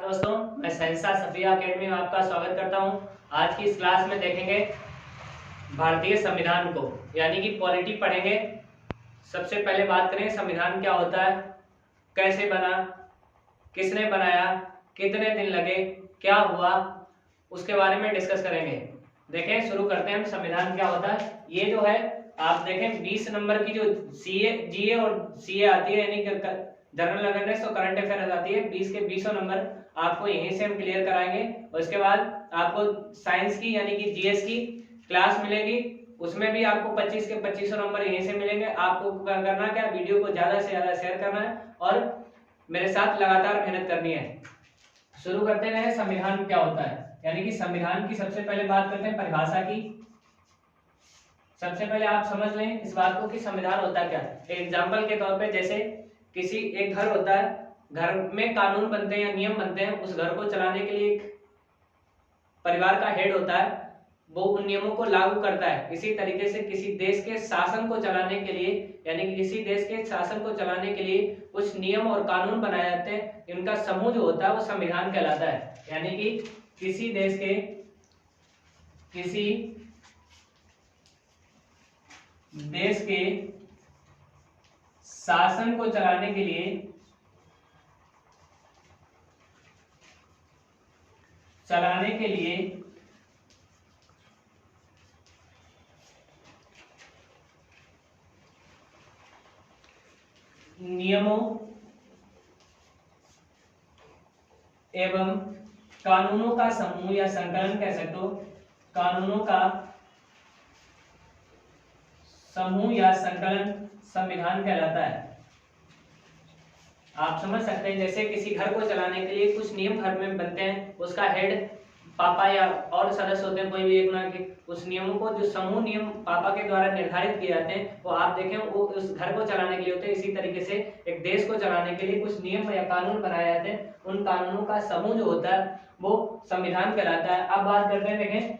दोस्तों, मैं सहसा सफिया अकेडमी में आपका स्वागत करता हूं। आज की इस क्लास में देखेंगे भारतीय संविधान को, यानी कि पॉलिटी पढ़ेंगे। सबसे पहले बात करें संविधान क्या होता है, कैसे बना, किसने बनाया, कितने दिन लगे, क्या हुआ, उसके बारे में डिस्कस करेंगे। देखें, शुरू करते हैं हम। संविधान क्या होता है, ये जो है आप देखें 20 नंबर की जो जीए और सीए आती है, यानी कि जनरल अवेयरनेस और करंट अफेयर्स आती है, 20 के 20 नंबर आपको यहीं से हम क्लियर कराएंगे। और उसके बाद आपको साइंस की यानी कि जीएस की क्लास मिलेगी, उसमें भी आपको 25 के 25 नंबर यहीं से मिलेंगे। आपको करना क्या, वीडियो को ज्यादा से ज्यादा शेयर करना है और मेरे साथ लगातार मेहनत करनी है। शुरू करते हैं, संविधान क्या होता है, यानी कि संविधान की सबसे पहले बात करते हैं परिभाषा की। सबसे पहले आप समझ लें इस बात को कि संविधान होता क्या है। एग्जाम्पल के तौर पे, जैसे किसी एक घर होता है, घर में कानून बनते हैं या नियम बनते हैं, उस घर को चलाने के लिए एक परिवार का हेड होता है, वो उन नियमों को लागू करता है। इसी तरीके से किसी देश के शासन को चलाने के लिए, यानी कि किसी देश के शासन को चलाने के लिए कुछ नियम और कानून बनाए जाते हैं, इनका समूह जो होता है वो संविधान कहलाता है। यानी कि किसी देश के शासन को चलाने के लिए नियमों एवं कानूनों का समूह या संकलन कह सकते हो, कानूनों का समूह या संकलन संविधान कहलाता है। आप समझ सकते हैं, जैसे किसी घर को चलाने के लिए कुछ नियम घर में बनते हैं, उसका हेड पापा या और सदस्य होते हैं, कोई भी एक ना कि उस नियमों को, जो समूह नियम पापा के द्वारा निर्धारित किए जाते हैं, वो आप देखें वो उस घर को चलाने के लिए होते हैं। इसी तरीके से एक देश को चलाने के लिए कुछ नियम या कानून बनाए जाते हैं, उन कानूनों का समूह जो होता है वो संविधान कहलाता है। अब बात करते हैं, देखें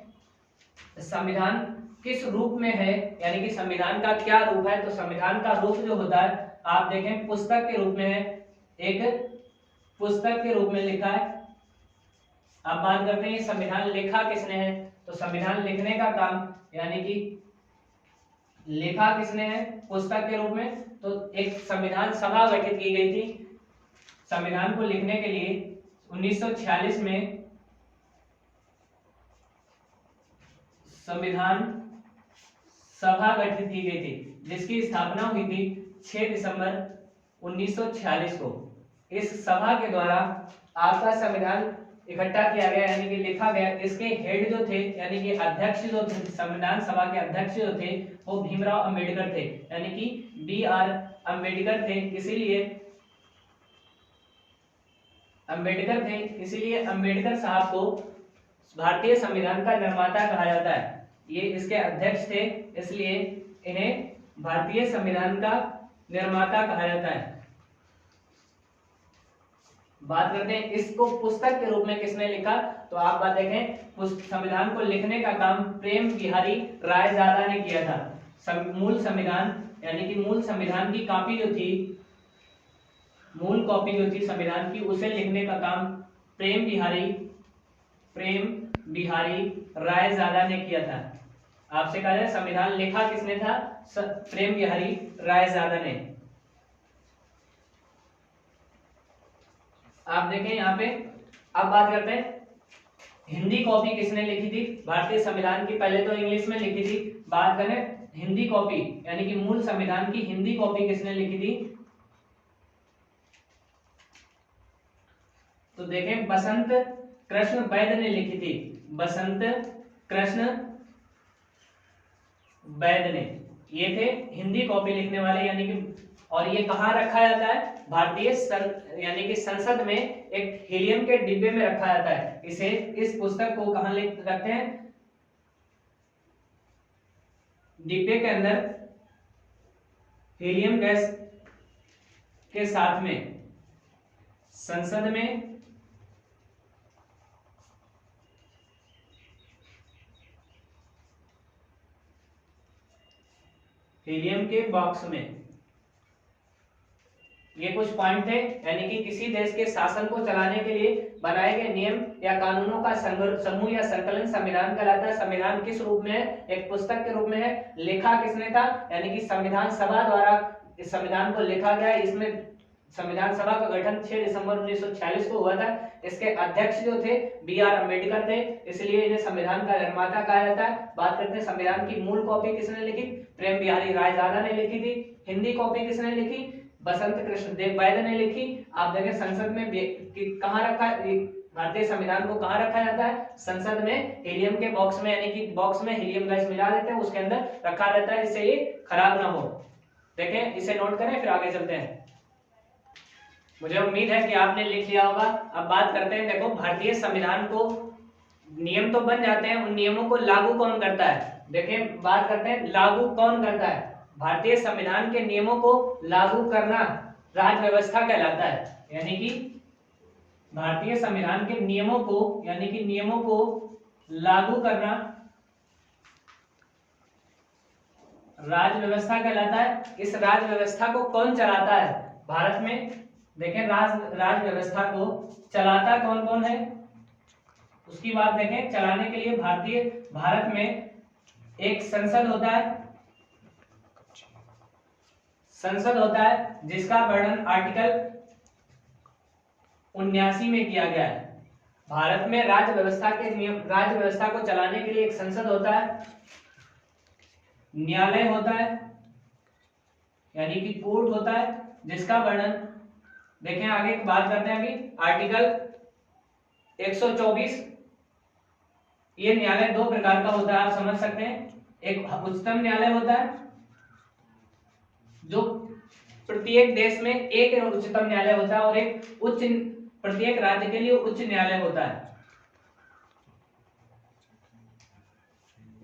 संविधान किस रूप में है, यानी कि संविधान का क्या रूप है। तो संविधान का रूप जो होता है आप देखें पुस्तक के रूप में है, एक पुस्तक के रूप में लिखा है। अब बात करते हैं संविधान लिखा किसने है, तो संविधान लिखने का काम, यानी कि लिखा किसने है पुस्तक के रूप में, तो एक संविधान सभा गठित की गई थी संविधान को लिखने के लिए 1946 में। संविधान सभा गठित की गई थी जिसकी स्थापना हुई थी 6 दिसंबर 1946 को। इस सभा के द्वारा आपका संविधान इकट्ठा किया गया, यानी कि लिखा गया। इसके हेड जो थे, यानी कि अध्यक्ष जो थे, संविधान सभा के अध्यक्ष जो थे वो भीमराव अंबेडकर थे, यानी कि BR अंबेडकर थे। इसीलिए अंबेडकर साहब को भारतीय संविधान का निर्माता कहा जाता है। ये इसके अध्यक्ष थे, इसलिए इन्हें भारतीय संविधान का निर्माता कहा जाता है। बात करते हैं इसको पुस्तक के रूप में किसने लिखा, तो आप बात देखें संविधान को लिखने का काम प्रेम बिहारी रायजादा ने किया था। मूल संविधान, यानी कि मूल संविधान की कॉपी जो थी, मूल कॉपी जो थी संविधान की, उसे लिखने का काम प्रेम बिहारी रायजादा ने किया था। आपसे कहा जाए संविधान लिखा किसने था, प्रेम बिहारी रायजादा ने। आप देखें यहाँ पे। अब बात करते हैं हिंदी कॉपी किसने लिखी थी भारतीय संविधान की। पहले तो इंग्लिश में लिखी थी, बात करें हिंदी कॉपी, यानी कि मूल संविधान की हिंदी कॉपी किसने लिखी थी, तो देखें बसंत कृष्ण वैद्य ने लिखी थी। बसंत कृष्ण वैद्य ने, ये थे हिंदी कॉपी लिखने वाले, यानी कि और ये कहाँ रखा जाता है, भारतीय यानी कि संसद में एक हीलियम के डिब्बे में रखा जाता है। इस पुस्तक को कहाँ रखते हैं, डिब्बे के अंदर हीलियम गैस के साथ में संसद में हीलियम के बॉक्स में ये कुछ पॉइंट थे, यानी कि किसी देश के शासन को चलाने के लिए बनाए गए नियम या कानूनों का समूह या संकलन संविधान कहलाता है। संविधान किस रूप में है? एक पुस्तक के रूप में है। लिखा किसने था? यानी कि संविधान सभा द्वारा इस संविधान को लिखा गया। इसमें संविधान सभा का गठन 6 दिसंबर 1946 को हुआ था। इसके अध्यक्ष जो थे बी.आर. अम्बेडकर थे, इसलिए इन्हें संविधान का निर्माता कहा जाता है। बात करते हैं संविधान की मूल कॉपी किसने लिखी? प्रेम बिहारी रायजादा ने लिखी थी। हिंदी कॉपी किसने लिखी? बसंत कृष्ण देव वैद्य ने लिखी। आप देखें संसद में कहाँ रखा, भारतीय संविधान को कहाँ रखा जाता है? संसद में हीलियम के बॉक्स में, यानी कि बॉक्स में हीलियम गैस मिला देते हैं, उसके अंदर रखा रहता है जिससे ये खराब ना हो। देखें, इसे नोट करें, फिर आगे चलते हैं। मुझे उम्मीद है कि आपने लिख लिया होगा। अब बात करते हैं, देखो भारतीय संविधान को नियम तो बन जाते हैं, उन नियमों को लागू कौन करता है? देखें, बात करते हैं लागू कौन करता है। भारतीय संविधान के नियमों को लागू करना राज व्यवस्था कहलाता है। यानी कि भारतीय संविधान के नियमों को, यानी कि नियमों को लागू करना राज व्यवस्था कहलाता है। इस राज व्यवस्था को कौन चलाता है भारत में? देखें, राज व्यवस्था को चलाता कौन कौन है उसकी बात देखें। चलाने के लिए भारत में एक संसद होता है जिसका वर्णन आर्टिकल 79 में किया गया है। भारत में राज्य व्यवस्था को चलाने के लिए एक संसद होता है, न्यायालय होता है, यानी कि कोर्ट होता है, जिसका वर्णन देखें। आगे बात करते हैं अभी आर्टिकल 124। ये न्यायालय दो प्रकार का होता है, आप समझ सकते हैं। एक उच्चतम न्यायालय होता है, जो प्रत्येक देश में एक उच्चतम न्यायालय होता है, और एक प्रत्येक राज्य के लिए उच्च न्यायालय होता है।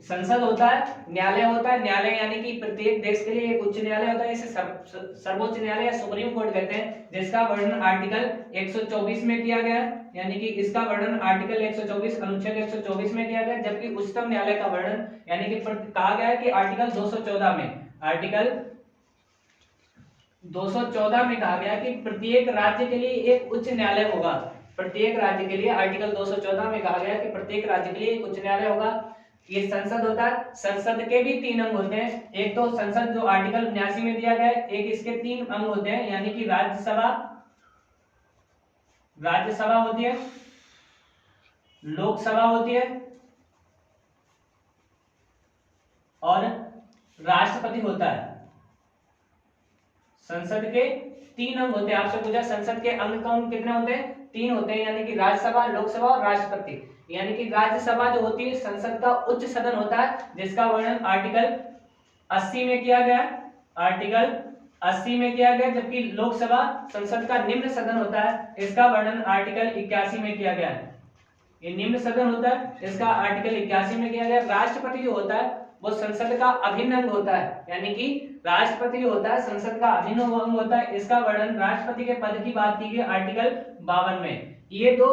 संसद होता है, न्यायालय होता है। न्यायालय यानी कि प्रत्येक देश के लिए एक उच्च न्यायालय होता है, इसे सर्वोच्च न्यायालय या सुप्रीम कोर्ट कहते हैं, जिसका वर्णन आर्टिकल 124 में किया गया है। यानी कि इसका वर्णन आर्टिकल 124 अनुच्छेद 124 में किया गया है। जबकि उच्चतम न्यायालय का वर्णन यानी कि कहा गया है कि आर्टिकल 214 में कहा गया कि प्रत्येक राज्य के लिए एक उच्च न्यायालय होगा। प्रत्येक राज्य के लिए आर्टिकल 214 में कहा गया कि प्रत्येक राज्य के लिए एक उच्च न्यायालय होगा। ये संसद होता है। संसद के भी 3 अंग होते हैं। एक तो संसद जो आर्टिकल 79 में दिया गया है, एक इसके 3 अंग होते हैं, यानी कि राज्यसभा होती है, लोकसभा होती है और राष्ट्रपति होता है। संसद के 3 अंग होते हैं। आपसे पूछा संसद के अंग कौन कितने होते हैं? 3 होते हैं, यानी कि राज्यसभा, लोकसभा और राष्ट्रपति। यानी कि राज्यसभा जो होती है संसद का उच्च सदन होता है, जिसका वर्णन आर्टिकल 80 में किया गया है। आर्टिकल 80 में किया गया। जबकि लोकसभा संसद का निम्न सदन होता है, इसका वर्णन आर्टिकल 81 में किया गया है। ये निम्न सदन होता है, इसका आर्टिकल 81 में किया गया। राष्ट्रपति जो होता है वो संसद का अभिन्न अंग होता है, यानी कि राष्ट्रपति जो होता है संसद का अभिन्न अंग होता है। इसका वर्णन राष्ट्रपति के पद की बात की गई आर्टिकल 52 में। ये दो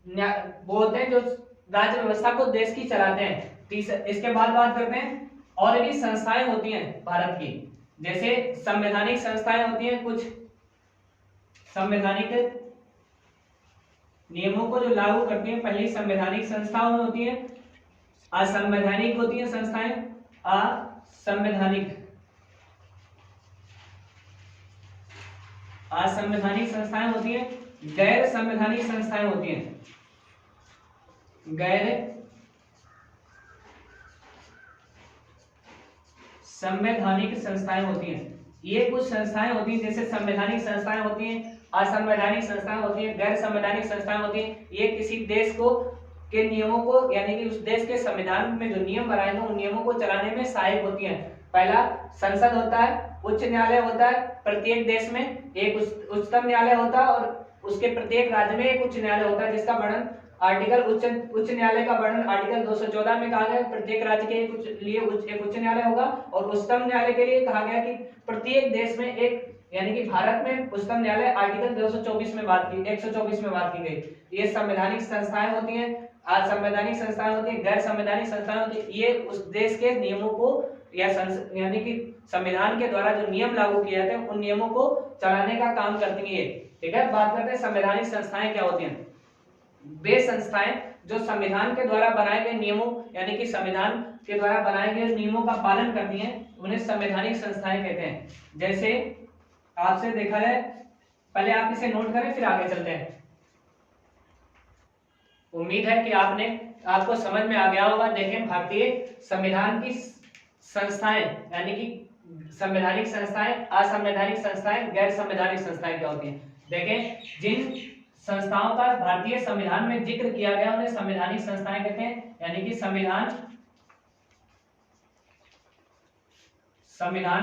वो होते हैं जो राज्य व्यवस्था को देश की चलाते हैं। इसके बाद बात करते हैं और भी संस्थाएं होती हैं भारत की, जैसे संवैधानिक संस्थाएं होती हैं। कुछ संवैधानिक नियमों को जो लागू करती हैं, पहली संवैधानिक संस्थाएं होती हैं, असंवैधानिक होती हैं संस्थाएं, असंवैधानिक संस्थाएं होती हैं, गैर संवैधानिक संस्थाएं होती हैं। गैर संवैधानिक संस्थाएं होती हैं। ये कुछ संस्थाएं होती हैं, जैसे संवैधानिक संस्थाएं होती हैं, असंवैधानिक संस्थाएं होती हैं, गैर संवैधानिक संस्थाएं होती हैं। ये किसी देश को के नियमों को, यानी कि उस देश के संविधान में जो नियम बनाए गए उन नियमों को चलाने में सहायक होती हैं। पहला संसद होता है, उच्च न्यायालय होता है, प्रत्येक देश में एक उच्चतम न्यायालय होता है और उसके प्रत्येक राज्य में एक उच्च न्यायालय होता है, जिसका वर्णन आर्टिकल उच्च न्यायालय का वर्णन आर्टिकल 214 में कहा गया। प्रत्येक राज्य के लिए एक उच्च न्यायालय होगा और उच्चतम न्यायालय के लिए कहा गया कि प्रत्येक देश में एक, यानी कि भारत में उच्चतम न्यायालय आर्टिकल 124 में बात की गई। ये संवैधानिक संस्थाएं होती हैं, असंवैधानिक संस्थाएं होती हैं, गैर संवैधानिक संस्थाएं होती हैं। ये उस देश के नियमों को, यानी कि संविधान के द्वारा जो नियम लागू किए जाते हैं उन नियमों को चलाने का काम करती है। ठीक है, बात करते हैं संवैधानिक संस्थाएं क्या होती हैं। वे संस्थाएं जो संविधान के द्वारा बनाए गए नियमों यानी कि संविधान के द्वारा बनाए गए नियमों का पालन करती हैं उन्हें संवैधानिक संस्थाएं कहते हैं। जैसे आपसे देखा जाए, पहले आप इसे नोट करें फिर आगे चलते हैं। उम्मीद है कि आपको समझ में आ गया होगा। देखें, भारतीय संविधान की संस्थाएं यानी कि संवैधानिक संस्थाएं, असंवैधानिक संस्थाएं, गैर संवैधानिक संस्थाएं क्या होती हैं। देखें, जिन संस्थाओं का भारतीय संविधान में जिक्र किया गया उन्हें संवैधानिक संस्थाएं कहते हैं। यानी कि संविधान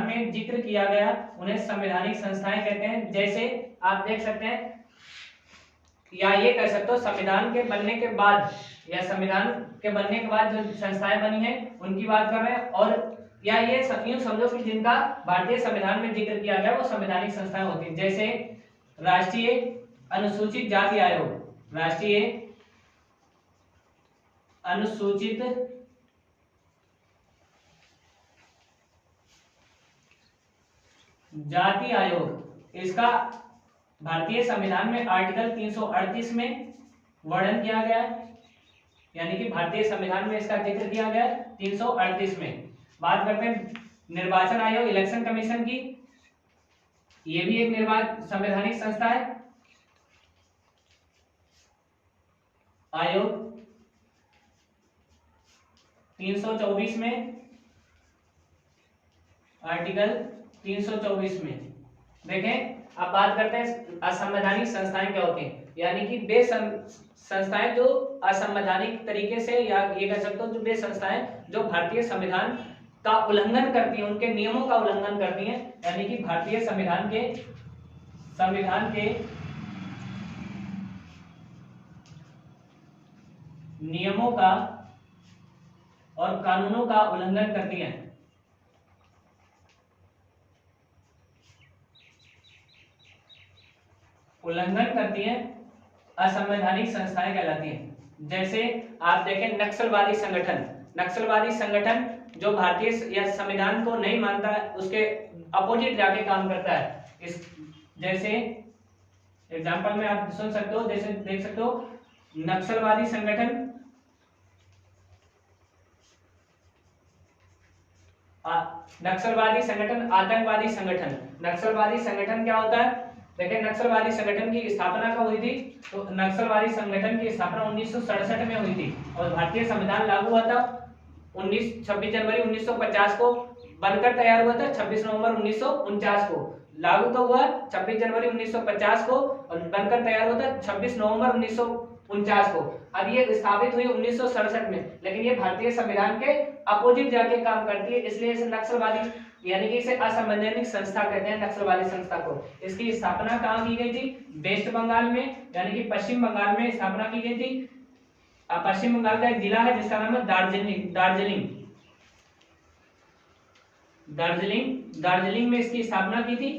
में जिक्र किया गया उन्हें संवैधानिक संस्थाएं कहते हैं। जैसे आप देख सकते हैं, या ये कह सकते हो संविधान के बनने के बाद या संविधान के बनने के बाद जो संस्थाएं बनी हैं उनकी बात कर रहे हैं, और या ये यूं समझो कि जिनका भारतीय संविधान में जिक्र किया गया वो संवैधानिक संस्थाएं होती हैं। जैसे राष्ट्रीय अनुसूचित जाति आयोग, राष्ट्रीय अनुसूचित जाति आयोग, इसका भारतीय संविधान में आर्टिकल 338 में वर्णन किया गया है। यानी कि भारतीय संविधान में इसका जिक्र किया गया है 338 में। बात करते हैं निर्वाचन आयोग, इलेक्शन कमीशन की, ये भी एक संवैधानिक संस्था है। आयोग 324 में, आर्टिकल 324 में। देखें, अब बात करते हैं असंवैधानिक संस्थाएं क्या होती हैं। यानी कि वे संस्थाएं जो असंवैधानिक तरीके से, या ये कह सकते हो जो वे संस्थाएं जो भारतीय संविधान का उल्लंघन करती हैं, उनके नियमों का उल्लंघन करती हैं। यानी कि भारतीय संविधान के नियमों का और कानूनों का उल्लंघन करती हैं। असंवैधानिक संस्थाएं कहलाती हैं। जैसे आप देखें नक्सलवादी संगठन जो भारतीय या संविधान को नहीं मानता है, उसके अपोजिट जाके काम करता है। जैसे एग्जांपल में आप सुन सकते हो, जैसे देख सकते हो नक्सलवादी संगठन, आतंकवादी संगठन। नक्सलवादी संगठन क्या होता है। देखिए, नक्सलवादी संगठन की स्थापना कब हुई थी, तो नक्सलवादी संगठन की स्थापना 1967 में हुई थी और भारतीय संविधान लागू हुआ था 26 जनवरी 1950 को, बनकर तैयार हुआ था 26 नवंबर 1949 को। लागू कब हुआ, 26 जनवरी 1950 को, और बनकर तैयार हुआ था 26 नवंबर 1949 को। अब ये स्थापित हुई 1967 में, लेकिन ये भारतीय संविधान के अपोजिट जाके काम करती है, इसलिए इसे नक्सलवादी यानी कि इसे असंवैधानिक संस्था कहते हैं। नक्सलवादी संस्था को, इसकी स्थापना कहाँ की गई थी, वेस्ट बंगाल में यानी कि पश्चिम बंगाल में स्थापना की गई थी। पश्चिम बंगाल का एक जिला है जिसका नाम है दार्जिलिंग में इसकी स्थापना की थी।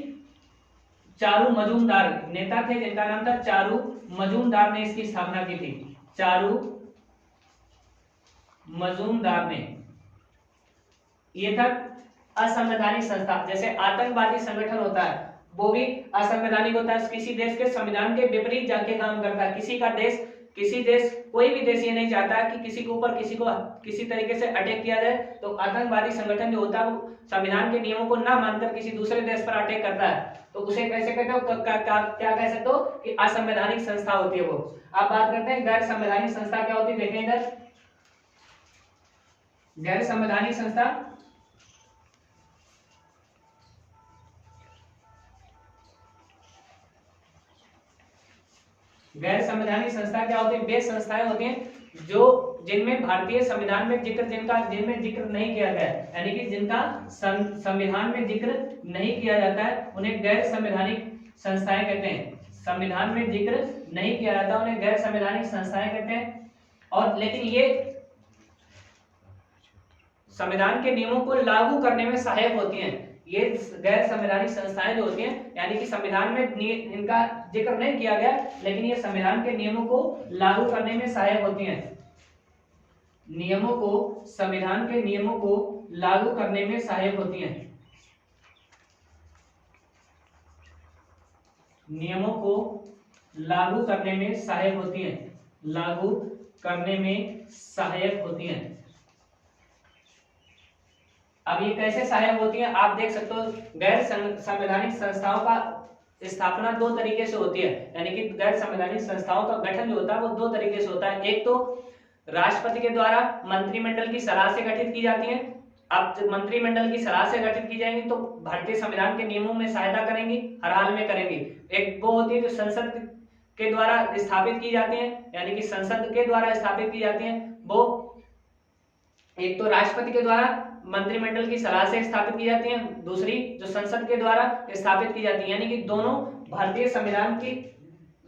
चारू मजूमदार नेता थे जिनका नाम था चारू मजूमदार ने इसकी स्थापना की थी। चारू मजूमदार ने। ये था असंवैधानिक संस्था। जैसे आतंकवादी संगठन होता है वो भी असंवैधानिक होता है, किसी देश के संविधान के विपरीत जाके काम करता है। कोई भी देश ये नहीं चाहता कि किसी के ऊपर किसी तरीके से अटैक किया जाए, तो आतंकवादी संगठन जो होता है वो संविधान के नियमों को ना मानकर किसी दूसरे देश पर अटैक करता है, तो उसे कैसे कहते हो, क्या कह सकते हो कि असंवैधानिक संस्था होती है वो। अब बात करते हैं गैर संवैधानिक संस्था क्या होती है। देखें इधर, गैर संवैधानिक संस्था क्या होती है, वे संस्थाएं होती हैं जो जिनमें भारतीय संविधान में जिनमें जिक्र नहीं किया गया है, यानी कि जिनका संविधान में जिक्र नहीं किया जाता है, उन्हें गैर संवैधानिक संस्थाएं कहते हैं। संविधान में जिक्र नहीं किया जाता उन्हें गैर संवैधानिक संस्थाएं कहते हैं। और लेकिन ये संविधान के नियमों को लागू करने में सहायक होती हैं। ये गैर संवैधानिक संस्थाएं जो होती हैं, यानी कि संविधान में इनका जिक्र नहीं किया गया, लेकिन ये संविधान के नियमों को लागू करने में सहायक होती हैं। संविधान के नियमों को लागू करने में सहायक होती हैं। नियमों को लागू करने में सहायक होती हैं, लागू करने में सहायक होती हैं। अब ये कैसे सहायक होती हैं आप देख सकते हो। गैर संवैधानिक संस्थाओं का स्थापना दो तरीके से होती है, यानी कि गैर संवैधानिक संस्थाओं का गठन जो होता है वो दो तरीके से होता है। एक तो राष्ट्रपति के द्वारा मंत्रिमंडल की सलाह से गठित की जाती है। अब जब मंत्रिमंडल की सलाह से गठित की जाएंगी तो भारतीय संविधान के नियमों में सहायता करेंगी, हर हाल में करेंगी। एक वो होती है जो संसद के द्वारा स्थापित की जाती है, यानी कि संसद के द्वारा स्थापित की जाती है। वो एक तो राष्ट्रपति के द्वारा मंत्रिमंडल की सलाह से स्थापित की जाती है, दूसरी जो संसद के द्वारा स्थापित की जाती है, यानी कि दोनों भारतीय संविधान की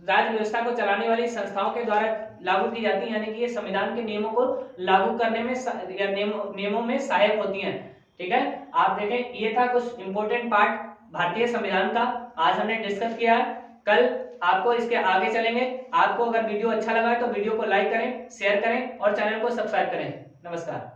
राज्य व्यवस्था को चलाने वाली संस्थाओं के द्वारा लागू की जाती है, यानी कि ये संविधान के नियमों को लागू करने में या नियमों में सहायक होती हैं। ठीक है, आप देखें ये था कुछ इंपॉर्टेंट पार्ट भारतीय संविधान का आज हमने डिस्कस किया है। कल आपको इसके आगे चलेंगे। आपको अगर वीडियो अच्छा लगा तो वीडियो को लाइक करें, शेयर करें और चैनल को सब्सक्राइब करें। नमस्कार।